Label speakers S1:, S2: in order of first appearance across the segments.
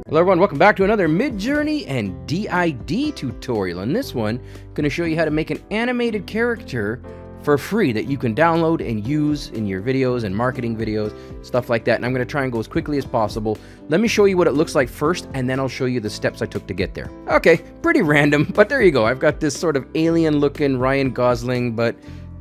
S1: Hello everyone, welcome back to another Midjourney and D-ID tutorial. In this one, I'm going to show you how to make an animated character for free that you can download and use in your videos and marketing videos, stuff like that. And I'm going to try and go as quickly as possible. Let me show you what it looks like first, and then I'll show you the steps I took to get there. Okay, pretty random, but there you go. I've got this sort of alien-looking Ryan Gosling, but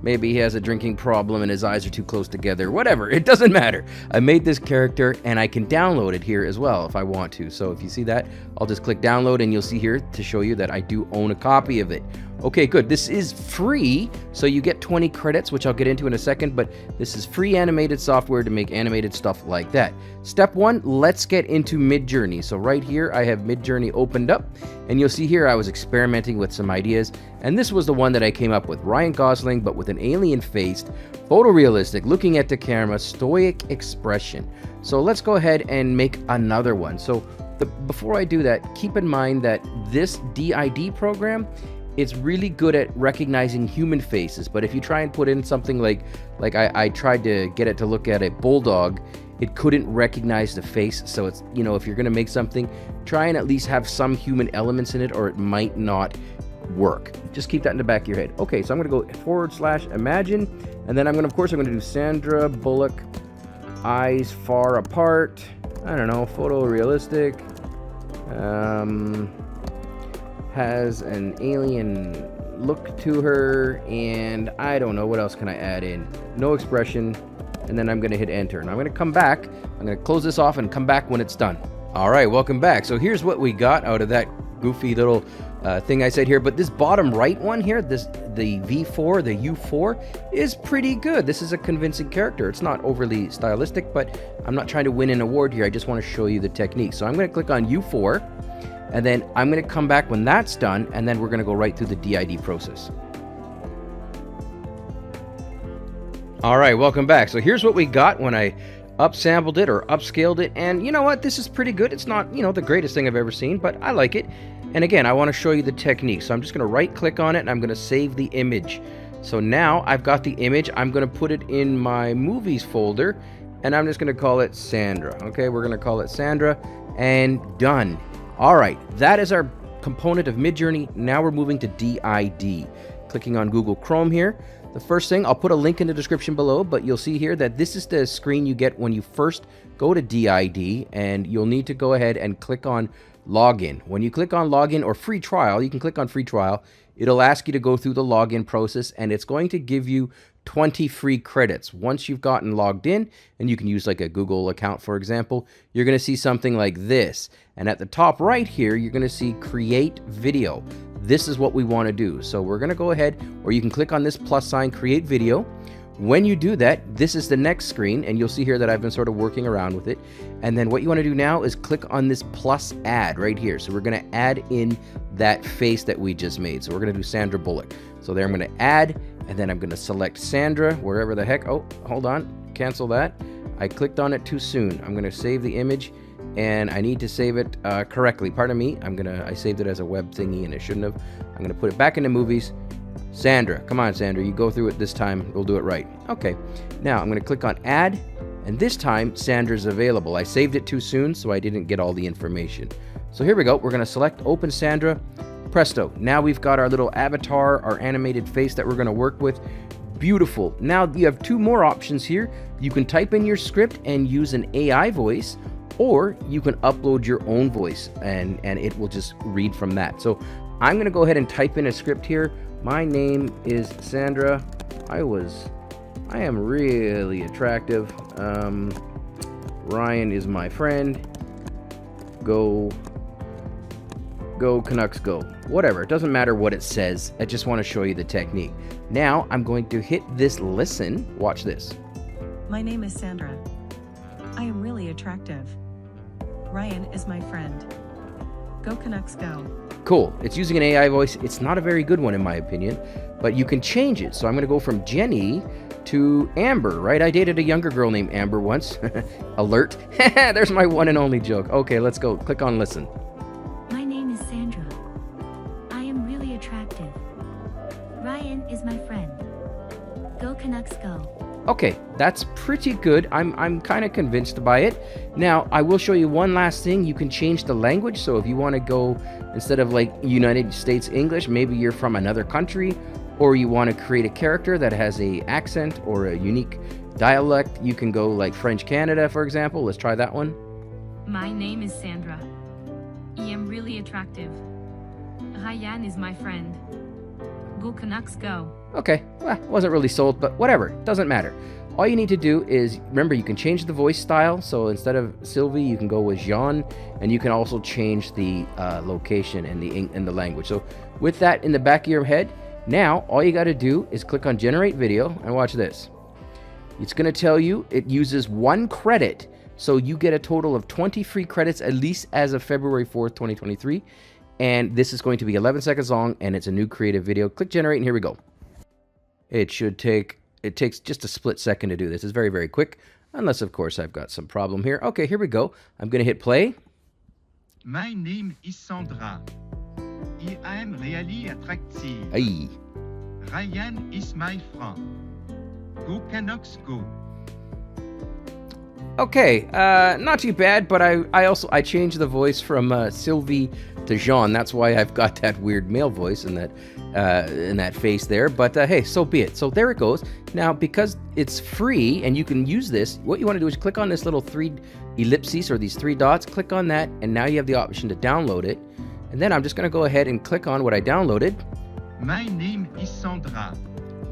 S1: maybe he has a drinking problem and his eyes are too close together. Whatever, it doesn't matter. I made this character and I can download it here as well if I want to. So if you see that, I'll just click download and you'll see here to show you that I do own a copy of it. Okay, good. This is free, so you get 20 credits, which I'll get into in a second, but this is free animated software to make animated stuff like that. Step one, let's get into Midjourney. So right here, I have Midjourney opened up, and you'll see here I was experimenting with some ideas, and this was the one that I came up with. Ryan Gosling, but with an alien-faced, photorealistic, looking at the camera, stoic expression. So let's go ahead and make another one. So before I do that, keep in mind that this D-ID program, it's really good at recognizing human faces, but if you try and put in something like I tried to get it to look at a bulldog, it couldn't recognize the face. So it's, you know, if you're gonna make something, try and at least have some human elements in it or it might not work. Just keep that in the back of your head. Okay, so I'm gonna go /imagine, and then of course I'm gonna do Sandra Bullock, eyes far apart, I don't know, photorealistic, has an alien look to her, and I don't know, what else can I add in? No expression, and then I'm gonna hit enter. And I'm gonna come back, I'm gonna close this off and come back when it's done. All right, welcome back. So here's what we got out of that goofy little thing I said here, but this bottom right one here, the V4, the U4, is pretty good. This is a convincing character. It's not overly stylistic, but I'm not trying to win an award here. I just wanna show you the technique. So I'm gonna click on U4, and then I'm going to come back when that's done, and then we're going to go right through the D-ID process. All right, welcome back. So here's what we got when I upsampled it or upscaled it, and you know what? This is pretty good. It's not, you know, the greatest thing I've ever seen, but I like it. And again, I want to show you the technique. So I'm just going to right-click on it, and I'm going to save the image. So now I've got the image. I'm going to put it in my movies folder, and I'm just going to call it Sandra. Okay, we're going to call it Sandra, and done. All right, that is our component of Midjourney. Now we're moving to D-ID. Clicking on Google Chrome here. The first thing, I'll put a link in the description below, but you'll see here that this is the screen you get when you first go to D-ID, and you'll need to go ahead and click on Login. When you click on Login or Free Trial, you can click on Free Trial. It'll ask you to go through the login process, and it's going to give you 20 free credits. Once you've gotten logged in, and you can use like a Google account, for example, you're going to see something like this. And at the top right here, you're going to see Create Video. This is what we want to do. So we're going to go ahead, or you can click on this plus sign, Create Video. When you do that, this is the next screen, and you'll see here that I've been sort of working around with it. And then what you want to do now is click on this plus add right here. So we're going to add in that face that we just made. So we're going to do Sandra Bullock. So there I'm going to add, and then I'm going to select Sandra, wherever the heck. Oh, hold on, cancel that. I clicked on it too soon. I'm going to save the image, and I need to save it correctly. Pardon me, I saved it as a web thingy, and it shouldn't have. I'm going to put it back into movies. Sandra, come on Sandra, you go through it this time, we'll do it right. Okay, now I'm going to click on add, and this time Sandra's available. I saved it too soon, so I didn't get all the information. So here we go, we're going to select open Sandra. Presto, now we've got our little avatar, our animated face that we're going to work with. Beautiful. Now you have two more options here. You can type in your script and use an AI voice, or you can upload your own voice and it will just read from that. So I'm going to go ahead and type in a script here. My name is Sandra. I am really attractive. Ryan is my friend. Go Canucks go. Whatever, it doesn't matter what it says. I just want to show you the technique. Now I'm going to hit this listen. Watch this.
S2: My name is Sandra. I am really attractive. Ryan is my friend. Go Canucks go.
S1: Cool. It's using an AI voice. It's not a very good one in my opinion, but you can change it. So I'm going to go from Jenny to Amber, right? I dated a younger girl named Amber once. Alert. There's my one and only joke. Okay, let's go. Click on listen.
S3: My name is Sandra. I am attractive. Ryan is my friend. Go Canucks go.
S1: Okay, that's pretty good. I'm kind of convinced by it. Now, I will show you one last thing. You can change the language. So if you want to go, instead of like United States English, maybe you're from another country, or you want to create a character that has a accent or a unique dialect, you can go like French Canada, for example. Let's try that one.
S4: My name is Sandra. I am really attractive. Ryan is my friend. Go Canucks go.
S1: Okay, well, wasn't really sold, but whatever, doesn't matter. All you need to do is, remember, you can change the voice style. So instead of Sylvie, you can go with Jean, and you can also change the location and the language. So with that in the back of your head, now all you got to do is click on Generate Video, and watch this. It's going to tell you it uses 1 credit, so you get a total of 20 free credits, at least as of February 4th, 2023. And this is going to be 11 seconds long, and it's a new creative video. Click Generate, and here we go. It takes just a split second to do this. It's very, very quick, unless, of course, I've got some problem here. Okay, here we go. I'm going to hit play.
S5: My name is Sandra. I am really attractive.
S1: Aye.
S5: Ryan is my friend. Go Canucks go.
S1: Okay, not too bad, but I changed the voice from Sylvie to Jean. That's why I've got that weird male voice in that face there. But hey, so be it. So there it goes. Now, because it's free and you can use this, what you want to do is click on this little 3 ellipses or these 3 dots. Click on that, and now you have the option to download it. And then I'm just going to go ahead and click on what I downloaded.
S5: My name is Sandra.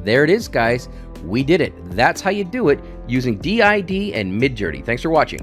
S1: There it is, guys. We did it. That's how you do it using D-ID and Midjourney. Thanks for watching.